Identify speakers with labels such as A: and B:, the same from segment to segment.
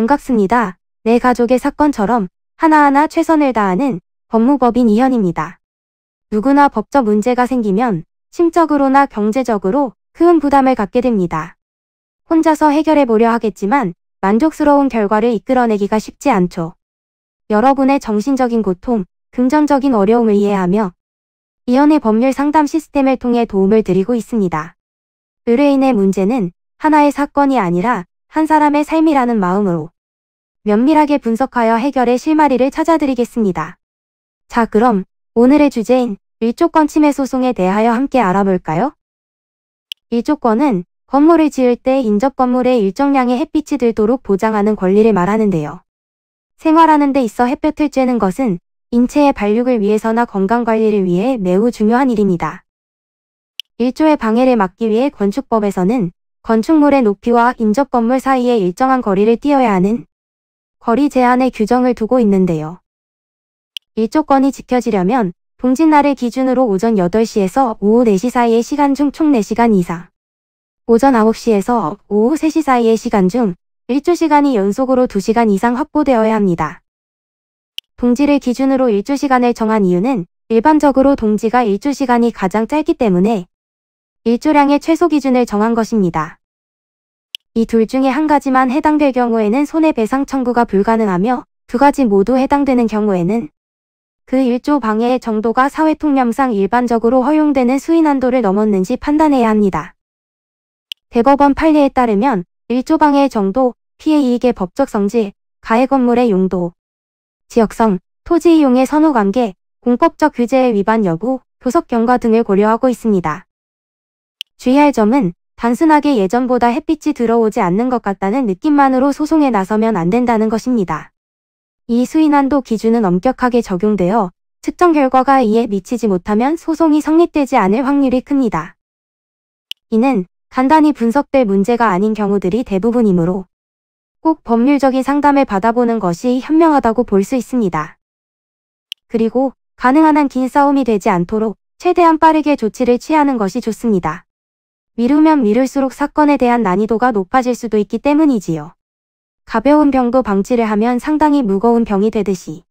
A: 반갑습니다. 내 가족의 사건처럼 하나하나 최선을 다하는 법무법인 이현입니다. 누구나 법적 문제가 생기면 심적으로나 경제적으로 큰 부담을 갖게 됩니다. 혼자서 해결해 보려 하겠지만 만족스러운 결과를 이끌어내기가 쉽지 않죠. 여러분의 정신적인 고통, 금전적인 어려움을 이해하며 이현의 법률 상담 시스템을 통해 도움을 드리고 있습니다. 의뢰인의 문제는 하나의 사건이 아니라 한 사람의 삶이라는 마음으로 면밀하게 분석하여 해결의 실마리를 찾아드리겠습니다. 자, 그럼 오늘의 주제인 1조권 침해 소송에 대하여 함께 알아볼까요? 1조권은 건물을 지을 때 인접 건물에 일정량의 햇빛이 들도록 보장하는 권리를 말하는데요. 생활하는 데 있어 햇볕을 쬐는 것은 인체의 발육을 위해서나 건강관리를 위해 매우 중요한 일입니다. 1조의 방해를 막기 위해 건축법에서는 건축물의 높이와 인접 건물 사이에 일정한 거리를 띄어야 하는 거리 제한의 규정을 두고 있는데요. 1조권이 지켜지려면 동짓날을 기준으로 오전 8시에서 오후 4시 사이의 시간 중 총 4시간 이상, 오전 9시에서 오후 3시 사이의 시간 중 1조 시간이 연속으로 2시간 이상 확보되어야 합니다. 동지를 기준으로 1조 시간을 정한 이유는 일반적으로 동지가 1조 시간이 가장 짧기 때문에 1조량의 최소 기준을 정한 것입니다. 이 둘 중에 한 가지만 해당될 경우에는 손해배상 청구가 불가능하며 두 가지 모두 해당되는 경우에는 그 1조 방해의 정도가 사회통념상 일반적으로 허용되는 수위 난도를 넘었는지 판단해야 합니다. 대법원 판례에 따르면 1조 방해의 정도, 피해 이익의 법적 성질, 가해 건물의 용도, 지역성, 토지 이용의 선후관계, 공법적 규제의 위반 여부, 교섭 경과 등을 고려하고 있습니다. 주의할 점은 단순하게 예전보다 햇빛이 들어오지 않는 것 같다는 느낌만으로 소송에 나서면 안 된다는 것입니다. 이 수위난도 기준은 엄격하게 적용되어 측정 결과가 이에 미치지 못하면 소송이 성립되지 않을 확률이 큽니다. 이는 간단히 분석될 문제가 아닌 경우들이 대부분이므로 꼭 법률적인 상담을 받아보는 것이 현명하다고 볼 수 있습니다. 그리고 가능한 한 긴 싸움이 되지 않도록 최대한 빠르게 조치를 취하는 것이 좋습니다. 미루면 미룰수록 사건에 대한 난이도가 높아질 수도 있기 때문이지요. 가벼운 병도 방치를 하면 상당히 무거운 병이 되듯이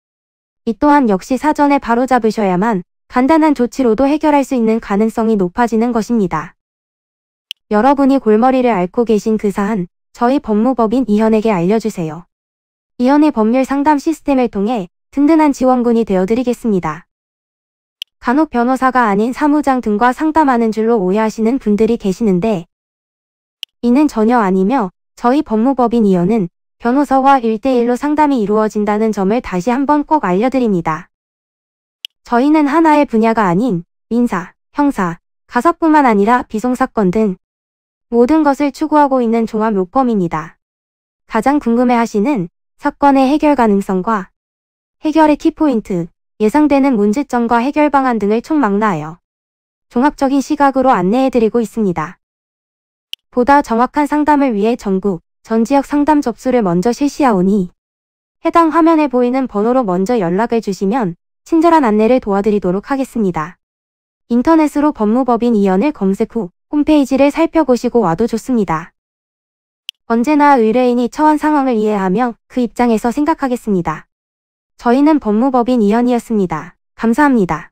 A: 이 또한 역시 사전에 바로잡으셔야만 간단한 조치로도 해결할 수 있는 가능성이 높아지는 것입니다. 여러분이 골머리를 앓고 계신 그 사안, 저희 법무법인 이현에게 알려주세요. 이현의 법률 상담 시스템을 통해 든든한 지원군이 되어드리겠습니다. 간혹 변호사가 아닌 사무장 등과 상담하는 줄로 오해하시는 분들이 계시는데 이는 전혀 아니며 저희 법무법인 이현은 변호사와 1대1로 상담이 이루어진다는 점을 다시 한번 꼭 알려드립니다. 저희는 하나의 분야가 아닌 민사, 형사, 가사뿐만 아니라 비송사건 등 모든 것을 추구하고 있는 종합 로펌입니다. 가장 궁금해하시는 사건의 해결 가능성과 해결의 키포인트, 예상되는 문제점과 해결 방안 등을 총망라하여 종합적인 시각으로 안내해드리고 있습니다. 보다 정확한 상담을 위해 전국, 전 지역 상담 접수를 먼저 실시하오니 해당 화면에 보이는 번호로 먼저 연락을 주시면 친절한 안내를 도와드리도록 하겠습니다. 인터넷으로 법무법인 이현을 검색 후 홈페이지를 살펴보시고 와도 좋습니다. 언제나 의뢰인이 처한 상황을 이해하며 그 입장에서 생각하겠습니다. 저희는 법무법인 이현이었습니다. 감사합니다.